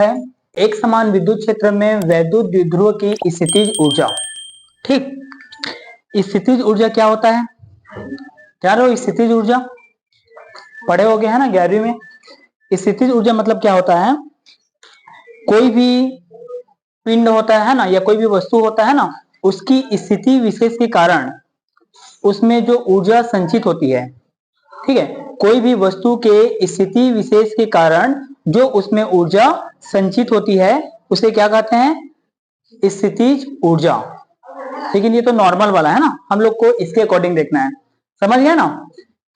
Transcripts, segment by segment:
है एक समान विद्युत क्षेत्र में वैद्युत द्विध्रुव की स्थितिज ऊर्जा। ठीक, स्थितिज ऊर्जा क्या होता है? क्या रो स्थितिज ऊर्जा पढ़े हो गए है ना 11वीं में। स्थितिज ऊर्जा मतलब क्या होता है? कोई भी पिंड होता है ना या कोई भी वस्तु होता है ना, उसकी स्थिति विशेष के कारण उसमें जो ऊर्जा संचित होती है, ठीक है, कोई भी वस्तु के स्थिति विशेष के कारण जो उसमें ऊर्जा संचित होती है उसे क्या कहते हैं? स्थितिज ऊर्जा। लेकिन ये तो नॉर्मल वाला है ना, हम लोग को इसके अकॉर्डिंग देखना है, समझ गए ना।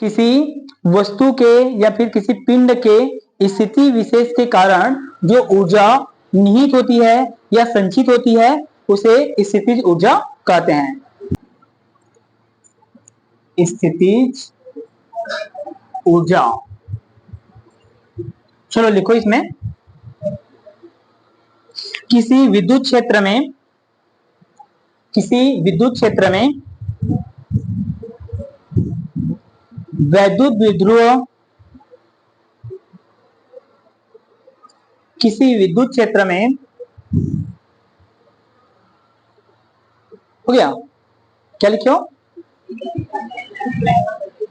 किसी वस्तु के या फिर किसी पिंड के स्थिति विशेष के कारण जो ऊर्जा निहित होती है या संचित होती है उसे स्थितिज ऊर्जा कहते हैं। स्थितिज ऊर्जा, चलो लिखो इसमें, किसी विद्युत क्षेत्र में वैद्युत द्विध्रुव, किसी विद्युत क्षेत्र में हो गया, क्या लिखो?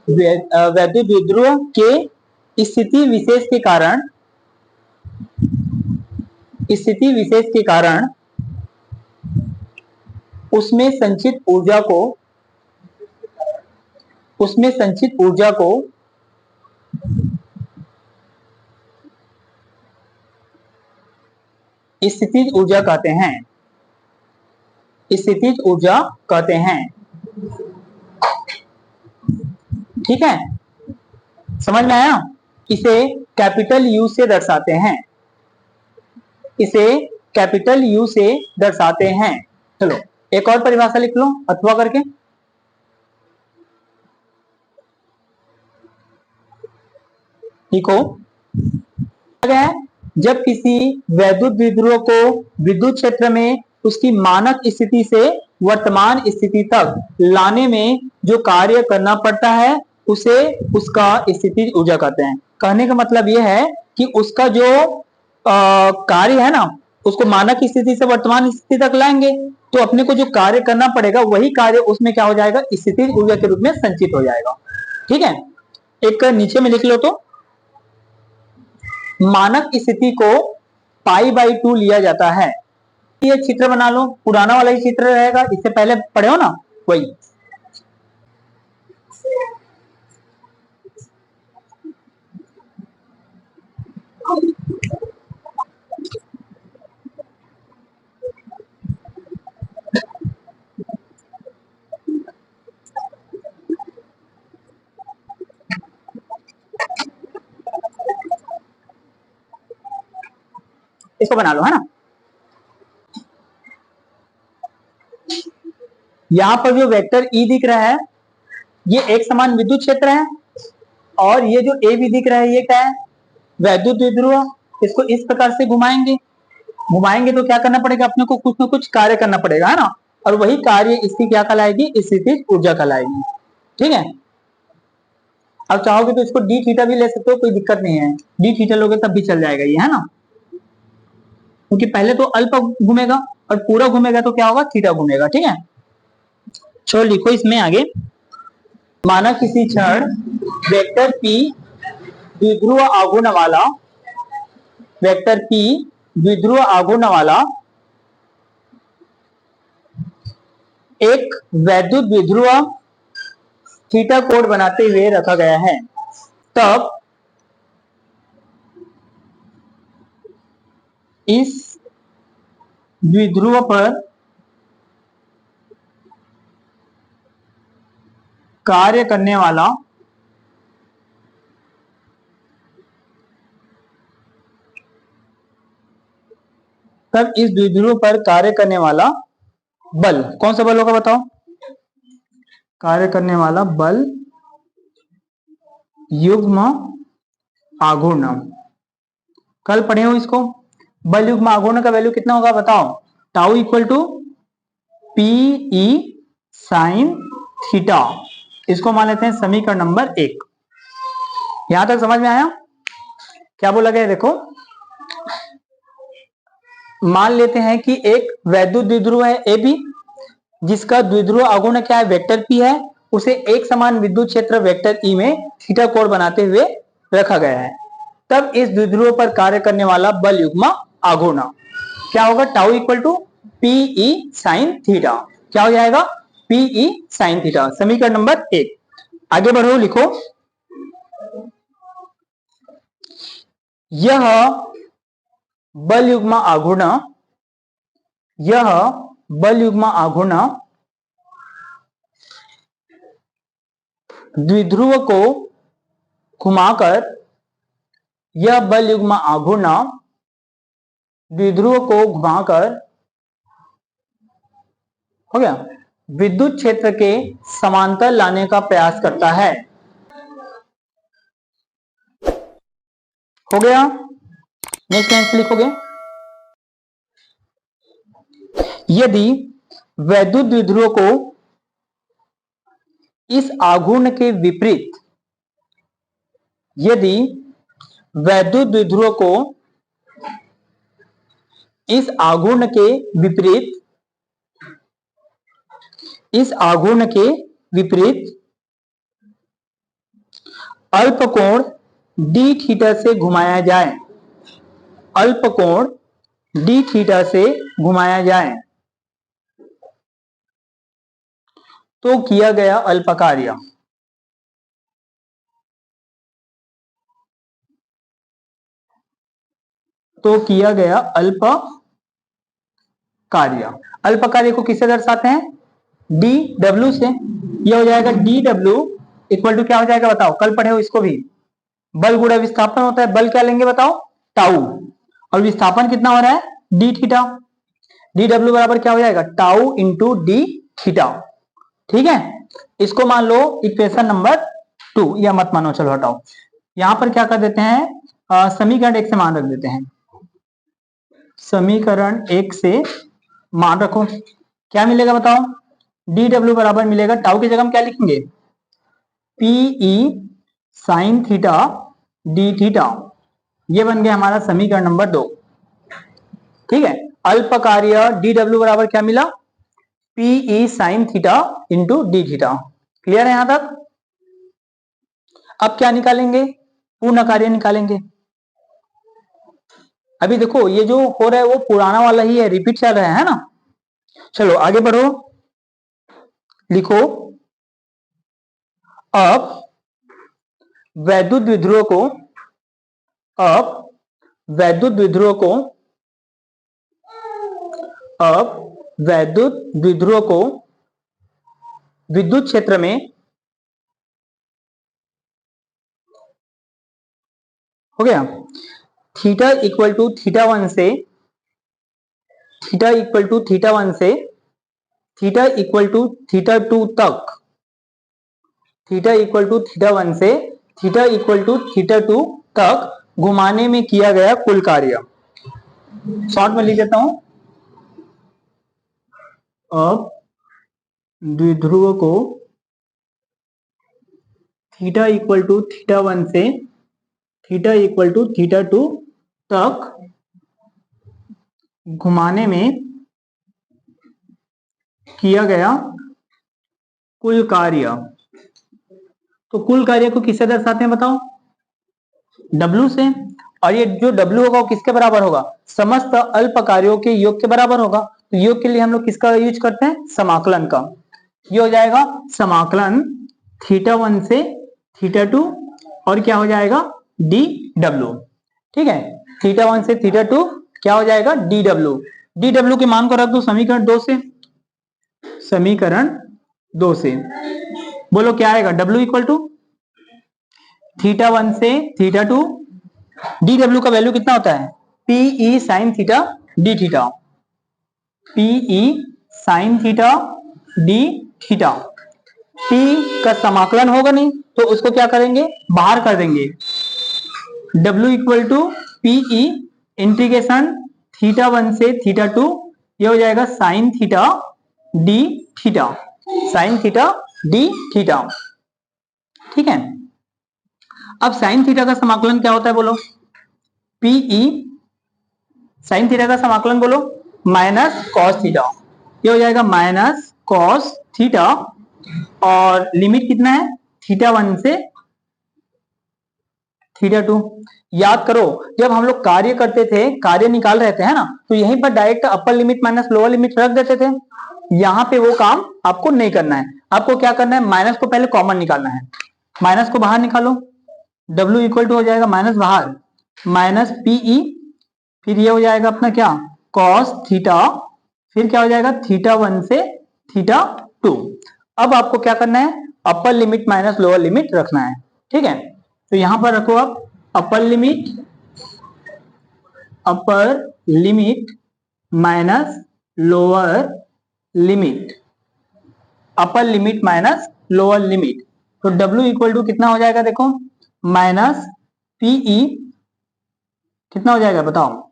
वैद्युत द्विध्रुव के स्थिति विशेष के कारण उसमें संचित ऊर्जा को स्थितिज ऊर्जा कहते हैं। स्थितिज ऊर्जा कहते हैं, ठीक है, समझ में आया? इसे कैपिटल यू से दर्शाते हैं, इसे कैपिटल यू से दर्शाते हैं। चलो एक और परिभाषा लिख लो अथवा करके। लिखो, जब किसी वैद्युत द्विध्रुव को विद्युत क्षेत्र में उसकी मानक स्थिति से वर्तमान स्थिति तक लाने में जो कार्य करना पड़ता है उसे उसका स्थितिज ऊर्जा कहते हैं। कहने का मतलब यह है कि उसका जो कार्य है ना, उसको मानक स्थिति से वर्तमान स्थिति तक लाएंगे तो अपने को जो कार्य करना पड़ेगा वही कार्य उसमें क्या हो जाएगा? स्थितिज ऊर्जा के रूप में संचित हो जाएगा। ठीक है, एक नीचे में लिख लो तो, मानक स्थिति को π/2 लिया जाता है। ये चित्र बना लो, पुराना वाला ही चित्र रहेगा, इससे पहले पढ़े हो ना वही। इसको बना लो, है ना। यहां पर जो वेक्टर ई दिख रहा है ये एक समान विद्युत क्षेत्र है, और ये जो ए भी दिख रहा है ये क्या है? वैद्युत द्विध्रुव। इसको इस प्रकार से घुमाएंगे तो क्या करना पड़ेगा? अपने को कुछ ना कुछ कार्य करना पड़ेगा, है ना, और वही कार्य इसकी क्या कहलाएगी? स्थितिज ऊर्जा कहलाएगी। ठीक है, अब चाहोगे तो इसको डी थीटा भी ले सकते हो, कोई दिक्कत नहीं है, डी थीटा लोगे तब भी चल जाएगा ये, है ना, क्योंकि पहले तो अल्फा घूमेगा और पूरा घूमेगा तो क्या होगा? थीटा घूमेगा। ठीक है, चलो लिखो इसमें आगे, माना किसी क्षण वेक्टर पी द्विध्रुव आघूर्ण वाला, वेक्टर पी द्विध्रुव आघूर्ण वाला एक वैद्युत द्विध्रुव थीटा कोण बनाते हुए रखा गया है, तब इस द्विध्रुव पर कार्य करने वाला बल, कौन सा बल होगा बताओ? कार्य करने वाला बल युग्म आघूर्ण। कल पढ़े हो इसको। बल युग्म आघूर्ण का वैल्यू कितना होगा बताओ? Tau equal to P E sine theta. इसको मान लेते हैं समीकरण नंबर 1। यहां तक समझ में आया? क्या बोला गया देखो, मान लेते हैं कि एक वैद्युत द्विध्रुव है ए बी, जिसका द्विध्रुव आघूर्ण क्या है, वेक्टर पी है। उसे एक समान विद्युत क्षेत्र वेक्टर ई में थीटा कोण बनाते हुए रखा गया है। तब इस द्विध्रुव पर कार्य करने वाला बल युग्म आघूर्ण क्या होगा, tau equal to PE sine theta. क्या हो जाएगा, पीई साइन थीटा। समीकरण नंबर 1। आगे बढ़ो, लिखो यह बल युग्म आघूर्ण, यह बल युग्म आघूर्ण द्विध्रुव को घुमाकर, यह बल युग्म आघूर्ण द्विध्रुव को घुमाकर, हो गया, विद्युत क्षेत्र के समांतर लाने का प्रयास करता है। हो गया, नेक्स्ट लाइन लिखोगे, यदि वैद्युत द्विध्रुव को इस आघूर्ण के विपरीत, यदि वैद्युत द्विध्रुव को इस आघूर्ण के विपरीत, इस आघूर्ण के विपरीत अल्प कोण डी थीटा से घुमाया जाए, अल्प कोण डी थीटा से घुमाया जाए तो किया गया अल्प कार्य, तो किया गया अल्प कार्य। अल्प कार्य को किससे दर्शाते हैं, डी डब्ल्यू से। यह हो जाएगा डी डब्ल्यू इक्वल टू क्या हो जाएगा बताओ, कल पढ़े हो इसको भी, बल गुणा विस्थापन होता है। बल क्या लेंगे बताओ, टाउ, और विस्थापन कितना हो रहा है, डी थीटा। डी डब्ल्यू बराबर क्या हो जाएगा, टाउ इंटू डी थीटा। ठीक है, इसको मान लो इक्वेशन नंबर 2, या मत मानो, चलो हटाओ। यहां पर क्या कर देते हैं, समीकरण 1 से मान रख देते हैं। समीकरण 1 से मान रखो, क्या मिलेगा बताओ, डी डब्ल्यू बराबर मिलेगा, टाउ की जगह हम क्या लिखेंगे, PE sine theta D theta. ये बन गया हमारा समीकरण नंबर 2। ठीक है, अल्प कार्य डी डब्ल्यू बराबर क्या मिला, PE sine theta into D theta. Clear है यहां तक। अब क्या निकालेंगे, पूर्ण कार्य निकालेंगे। अभी देखो ये जो हो रहा है वो पुराना वाला ही है, रिपीट चल रहा है ना। चलो आगे बढ़ो, लिखो अब वैद्युत द्विध्रुव को, अब वैद्युत द्विध्रुव को, अब वैद्युत द्विध्रुव को विद्युत क्षेत्र में, हो गया, थीटा इक्वल टू थीटा 1 से, थीटा इक्वल टू थीटा 1 से थीटा इक्वल टू थीटा 2 तक, थीटा इक्वल टू थीटा 1 से थीटा इक्वल टू थीटा 2 तक घुमाने में किया गया कुल कार्य। शॉर्ट में लिख देता हूं, अब द्विध्रुव को थीटा इक्वल टू थीटा 1 से थीटा इक्वल टू थीटा 2 तक घुमाने में किया गया कुल कार्य। तो कुल कार्य को किससे दर्शाते हैं बताओ, W से। और ये जो W होगा वो किसके बराबर होगा, समस्त अल्प कार्यों के योग के बराबर होगा। तो योग के लिए हम लोग किसका यूज करते हैं, समाकलन का। ये हो जाएगा समाकलन थीटा 1 से थीटा 2, और क्या हो जाएगा, डी डब्ल्यू। ठीक है, थीटा 1 से थीटा 2 क्या हो जाएगा, डी डब्ल्यू। डी डब्ल्यू के मान को रख दो समीकरण 2 से, समीकरण 2 से बोलो क्या आएगा, W इक्वल टू थीटा 1 से थीटा 2, डी डब्ल्यू का वैल्यू कितना होता है, PE sine theta D theta, PE sine theta D theta. P का समाकलन होगा नहीं तो उसको क्या करेंगे, बाहर कर देंगे। W equal to PE integration theta 1 से थीटा 2, ये हो जाएगा sine theta D theta, sine theta D theta. ठीक है, अब साइन थीटा का समाकलन क्या होता है बोलो, पीई साइन थीटा का समाकलन बोलो, माइनस कॉस थीटा, ये हो जाएगा माइनस कॉस थीटा, और लिमिट कितना है, थीटा 1 से थीटा 2। याद करो जब हम लोग कार्य करते थे, कार्य निकाल रहे थे, है ना, तो यहीं पर direct upper limit minus lower limit रख देते थे। यहाँ पे वो काम आपको नहीं करना है, आपको क्या करना है, माइनस को पहले कॉमन निकालना है, माइनस को बाहर निकालो, W इक्वल टू हो जाएगा माइनस बाहर माइनस PE, फिर ये हो जाएगा अपना क्या, कॉस थीटा, फिर क्या हो जाएगा थीटा 1 से थीटा 2। अब आपको क्या करना है, upper limit minus lower limit रखना है, ठीक है। तो यहां पर रखो आप upper limit minus lower limit, upper limit minus lower limit. तो W इक्वल टू कितना हो जाएगा, देखो माइनस PE कितना हो जाएगा बताओ,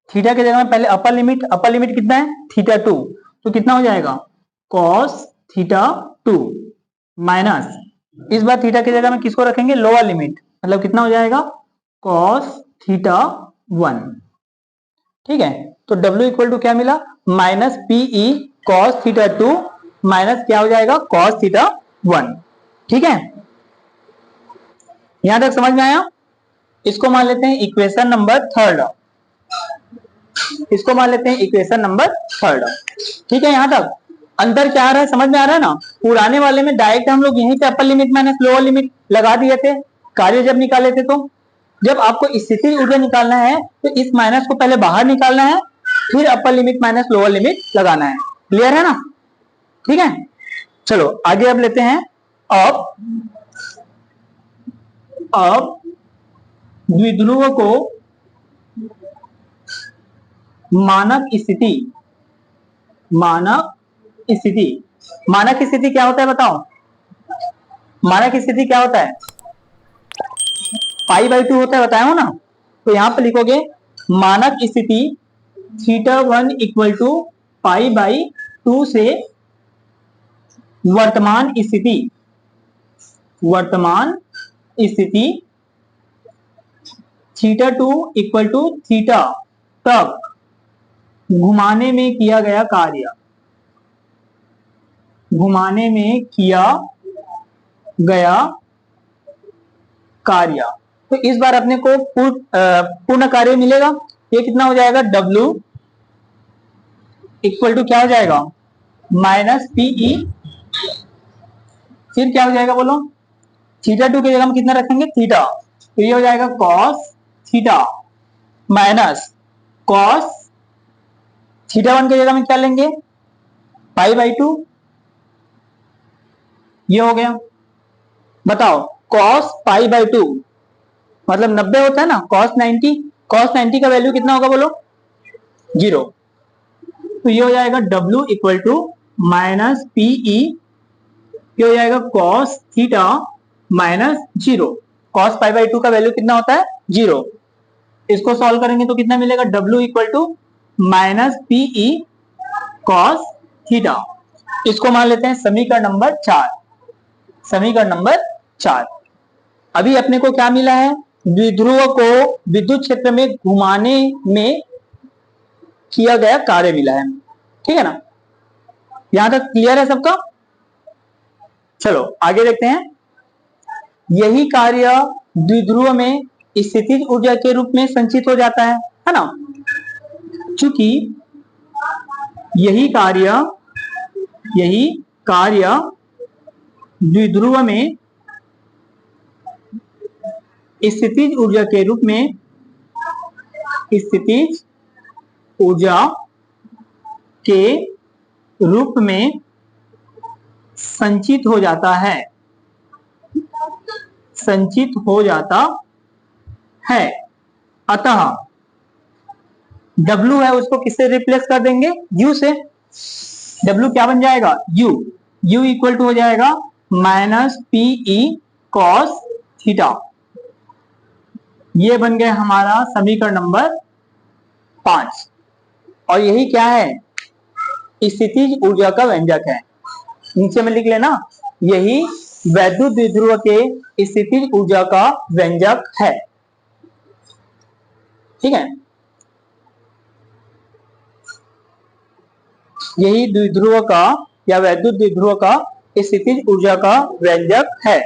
थीटा के जगह में पहले अपर लिमिट कितना है, थीटा 2, तो कितना हो जाएगा कॉस थीटा 2 माइनस, इस बार थीटा की जगह में किसको रखेंगे, लोअर लिमिट, मतलब कितना हो जाएगा कॉस थीटा 1, ठीक है। तो W इक्वल टू क्या मिला, minus PE cos theta 2 minus क्या हो जाएगा कॉस थीटा 1, ठीक है। यहां तक समझ में आया। इसको मान लेते हैं इक्वेशन नंबर 3, इसको मान लेते हैं इक्वेशन नंबर 3, ठीक है। यहां तक अंतर क्या आ रहा है, समझ में आ रहा है ना। पुराने वाले में डायरेक्ट हम लोग यहीं पे upper limit minus lower limit लगा दिए थे, कार्य जब निकाले थे। तो जब आपको स्थिति ऊर्जा निकालना है तो इस माइनस को पहले बाहर निकालना है, फिर upper limit minus lower limit लगाना है, क्लियर है ना, ठीक है। चलो आगे अब लेते हैं। अब द्विध्रुव को मानक स्थिति क्या होता है बताओ, मानक स्थिति क्या होता है, π/2 होता है, बताया हो ना। तो यहां पर लिखोगे मानक स्थिति थीटा 1 इक्वल टू π/2 से वर्तमान स्थिति थीटा 2 इक्वल टू थीटा तक घुमाने में किया गया कार्य। तो इस बार अपने को पूर्ण कार्य मिलेगा, ये कितना हो जाएगा, W इक्वल टू क्या हो जाएगा माइनस PE, फिर क्या हो जाएगा बोलो, थीटा 2 की जगह में कितना रखेंगे, थीटा, तो ये हो जाएगा cos theta minus cos theta 1 की जगह में क्या लेंगे, π/2, ये हो गया। बताओ कॉस π/2 मतलब 90 होता है ना, कॉस 90 का वैल्यू कितना होगा बोलो, 0। तो ये हो जाएगा W equal to minus PE, ये हो जाएगा कॉस थीटा माइनस 0, कॉस π/2 का वैल्यू कितना होता है, 0। इसको सॉल्व करेंगे तो कितना मिलेगा, W equal to minus PE cos theta. इसको मान लेते हैं समीकरण नंबर 4। अभी अपने को क्या मिला है, द्विध्रुव को विद्युत क्षेत्र में घुमाने में किया गया कार्य मिला है, ठीक है ना। यहां तक क्लियर है सबका। चलो आगे देखते हैं। यही कार्य द्विध्रुव में स्थितिज ऊर्जा के रूप में संचित हो जाता है ना। चूंकि यही कार्य द्विध्रुव में स्थितिज ऊर्जा के रूप में संचित हो जाता है। अतः W है उसको किससे रिप्लेस कर देंगे, U से। W क्या बन जाएगा, U इक्वल टू हो जाएगा माइनस PE कॉस थीटा। ये बन गया हमारा समीकरण नंबर 5, और यही क्या है, स्थितिज ऊर्जा का व्यंजक है। नीचे में लिख लेना, यही वैद्युत द्विध्रुव के स्थितिज ऊर्जा का व्यंजक है, ठीक है। यही द्विध्रुव का या वैद्युत द्विध्रुव का स्थितिज ऊर्जा का व्यंजक है।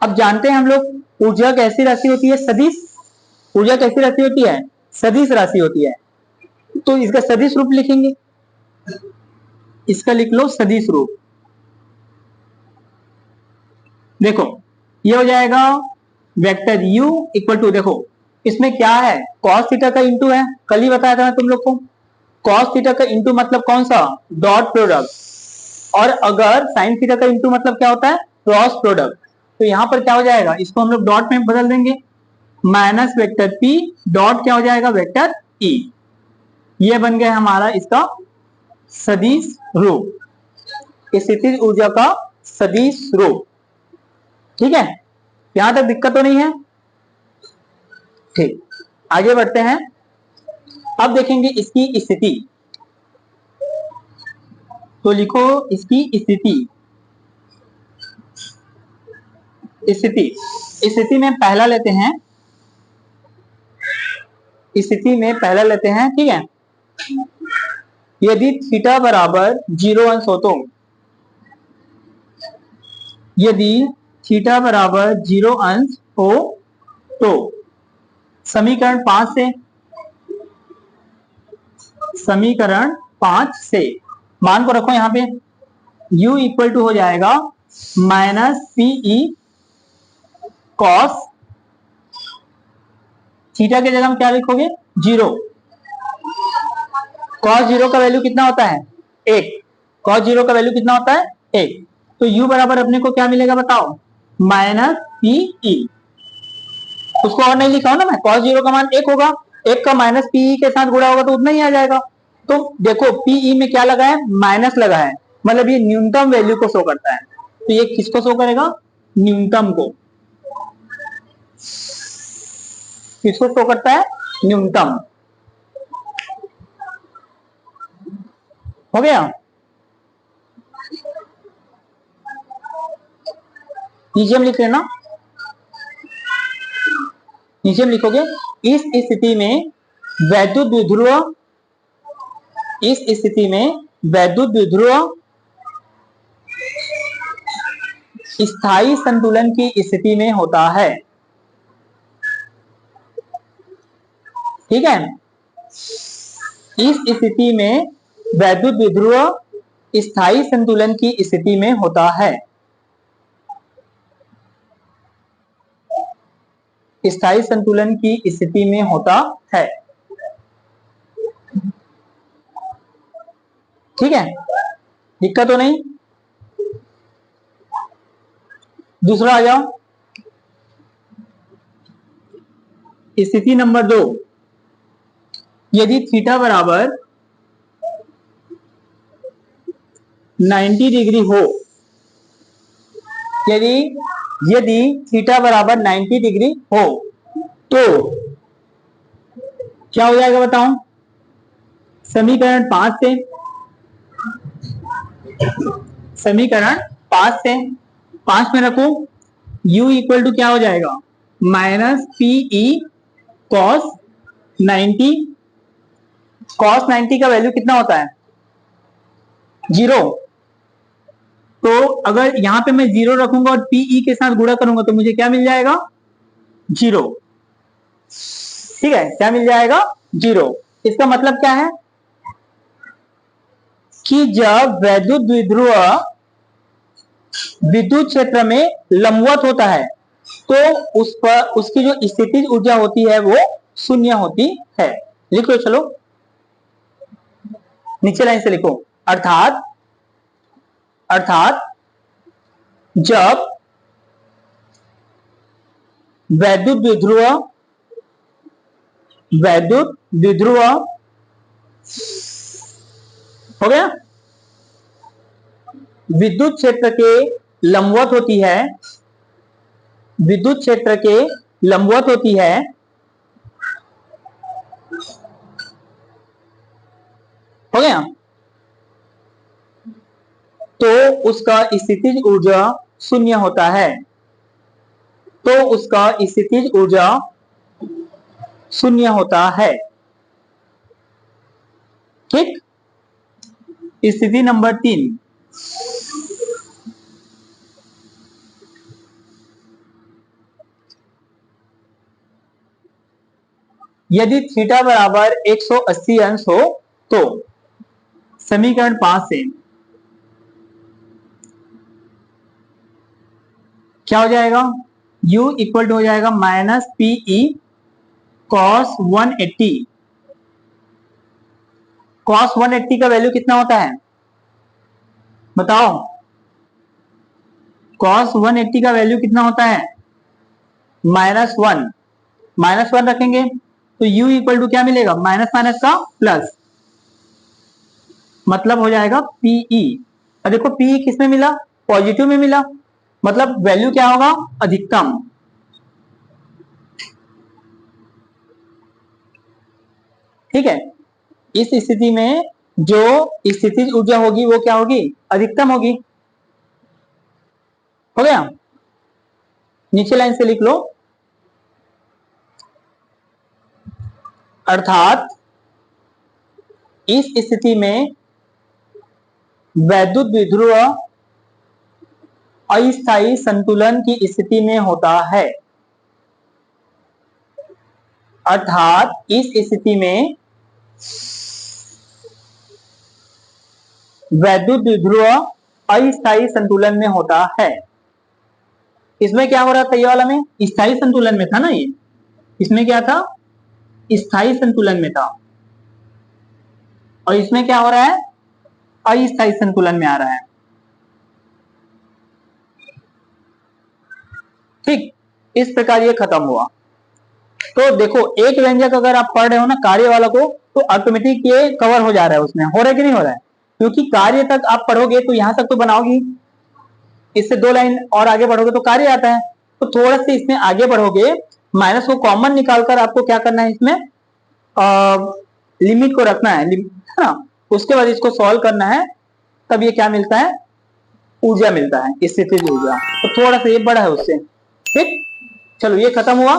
अब जानते हैं हम लोग ऊर्जा कैसी राशि होती है? सदिश। ऊर्जा कैसी राशि होती है? सदिश राशि होती है। तो इसका सदिश रूप लिखेंगे, इसका लिख लो सदिश रूप। देखो ये हो जाएगा वेक्टर u इक्वल टू, देखो इसमें क्या है, कॉस थीटा का इंटू है, कल ही बताया था मैं तुम लोग को। कॉस थीटा का इंटू मतलब कौन सा? Dot product. और अगर साइन थीटा का इंटू मतलब क्या होता है? Cross product. तो यहां पर क्या हो जाएगा, इसको हम लोग डॉट में बदल देंगे, माइनस वेक्टर p डॉट क्या हो जाएगा? Vector e। ये बन गया हमारा इसका सदिश रूप, स्थितिज ऊर्जा का सदिश रूप। ठीक है, यहां तक दिक्कत तो नहीं है? ठीक, आगे बढ़ते हैं। अब देखेंगे इसकी स्थिति। तो लिखो इसकी स्थिति। स्थिति में पहला लेते हैं, स्थिति में पहला लेते हैं। ठीक है, यदि थीटा बराबर 0 अंश हो तो, यदि थीटा बराबर 0 अंश हो तो समीकरण 5 से, समीकरण 5 से मान को रखो यहां पे, u इक्वल टू हो जाएगा माइनस पीई कॉस थीटा के जगह में क्या लिखोगे? 0। कॉस 0 का वैल्यू कितना होता है? 1। कॉस 0 का वैल्यू कितना होता है? 1। तो u बराबर अपने को क्या मिलेगा बताओ? Minus PE. उसको और नहीं लिखा हो ना मैं, कॉस 0 का मान 1 होगा, 1 का माइनस पीई के साथ गुणा होगा तो उतना ही आ जाएगा। तो देखो पीई में क्या लगा है? माइनस लगा है, मतलब ये न्यूनतम वैल्यू को शो करता है। तो ये किसको शो करेगा? न्यूनतम को। किसको शो करता है? न्यूनतम। हो गया? नीचे हम लिख लेना, नीचे हम लिखोगे इस स्थिति में वैद्युत द्विध्रुव, इस स्थिति में वैद्युत द्विध्रुव स्थायी संतुलन की स्थिति में होता है। ठीक है, इस स्थिति में वैद्युत द्विध्रुव स्थायी संतुलन की स्थिति में होता है। स्थायी संतुलन की स्थिति में होता है। ठीक है, दिक्कत तो नहीं? दूसरा आ जाओ, स्थिति नंबर 2, यदि थीटा बराबर 90 डिग्री हो, यदि थीटा बराबर 90 डिग्री हो तो क्या हो जाएगा बताओ? समीकरण 5 से, समीकरण 5 से 5 में रखो, u इक्वल टू क्या हो जाएगा? Minus PE cos 90। कॉस 90 का वैल्यू कितना होता है? 0। तो अगर यहां पे मैं 0 रखूंगा और पीई के साथ गुणा करूंगा तो मुझे क्या मिल जाएगा? 0। ठीक है, क्या मिल जाएगा? 0। इसका मतलब क्या है कि जब वैद्युत द्विध्रुव विद्युत क्षेत्र में लंबवत होता है तो उस पर उसकी जो स्थितिज ऊर्जा होती है वो शून्य होती है। लिख लो, चलो नीचे लाइन से लिखो, अर्थात जब वैद्युत द्विध्रुव हो गया, विद्युत क्षेत्र के लंबवत होती है, विद्युत क्षेत्र के लंबवत होती है, हो गया, तो उसका स्थितिज ऊर्जा शून्य होता है। तो उसका स्थितिज ऊर्जा शून्य होता है। ठीक, स्थिति नंबर 3, यदि थीटा बराबर 180 अंश हो तो समीकरण 5 से क्या हो जाएगा, u इक्वल टू हो जाएगा माइनस पीई कॉस 180। कॉस 180 का वैल्यू कितना होता है बताओ, कॉस 180 का वैल्यू कितना होता है, -1। -1 रखेंगे तो u इक्वल टू क्या मिलेगा, माइनस माइनस का प्लस, मतलब हो जाएगा पीई। और देखो पीई किस में मिला, पॉजिटिव में मिला, मतलब वैल्यू क्या होगा, अधिकतम। ठीक है, इस स्थिति में जो स्थितिज ऊर्जा होगी वो क्या होगी, अधिकतम होगी। हो गया, नीचे लाइन से लिख लो, अर्थात इस स्थिति में वैद्युत द्विध्रुव अस्थायी संतुलन की स्थिति में होता है। अर्थात इस स्थिति में वैद्युत द्विध्रुव अस्थायी संतुलन में होता है। इसमें क्या हो रहा था, ये वाला में स्थायी संतुलन में था ना, ये इसमें क्या था, स्थायी संतुलन में था, और इसमें क्या हो रहा है, अस्थायी संतुलन में आ रहा है। ठीक, इस प्रकार ये खत्म हुआ। तो देखो एक व्यंजक अगर आप पढ़ रहे हो ना कार्य वाला को, तो ऑटोमेटिक ये कवर हो जा रहा है, उसमें हो रहा है कि नहीं हो रहा है, क्योंकि कार्य तक आप पढ़ोगे तो यहां तक तो बनाओगी, इससे 2 लाइन और आगे बढ़ोगे तो कार्य आता है, तो थोड़ा सा इसमें आगे बढ़ोगे, माइनस को कॉमन निकालकर आपको क्या करना है, इसमें लिमिट को रखना है ना, उसके बाद इसको सॉल्व करना है, तब ये क्या मिलता है, ऊर्जा मिलता है, स्थितिज ऊर्जा। तो थोड़ा सा ये बड़ा है उससे। ठीक, चलो ये खत्म हुआ।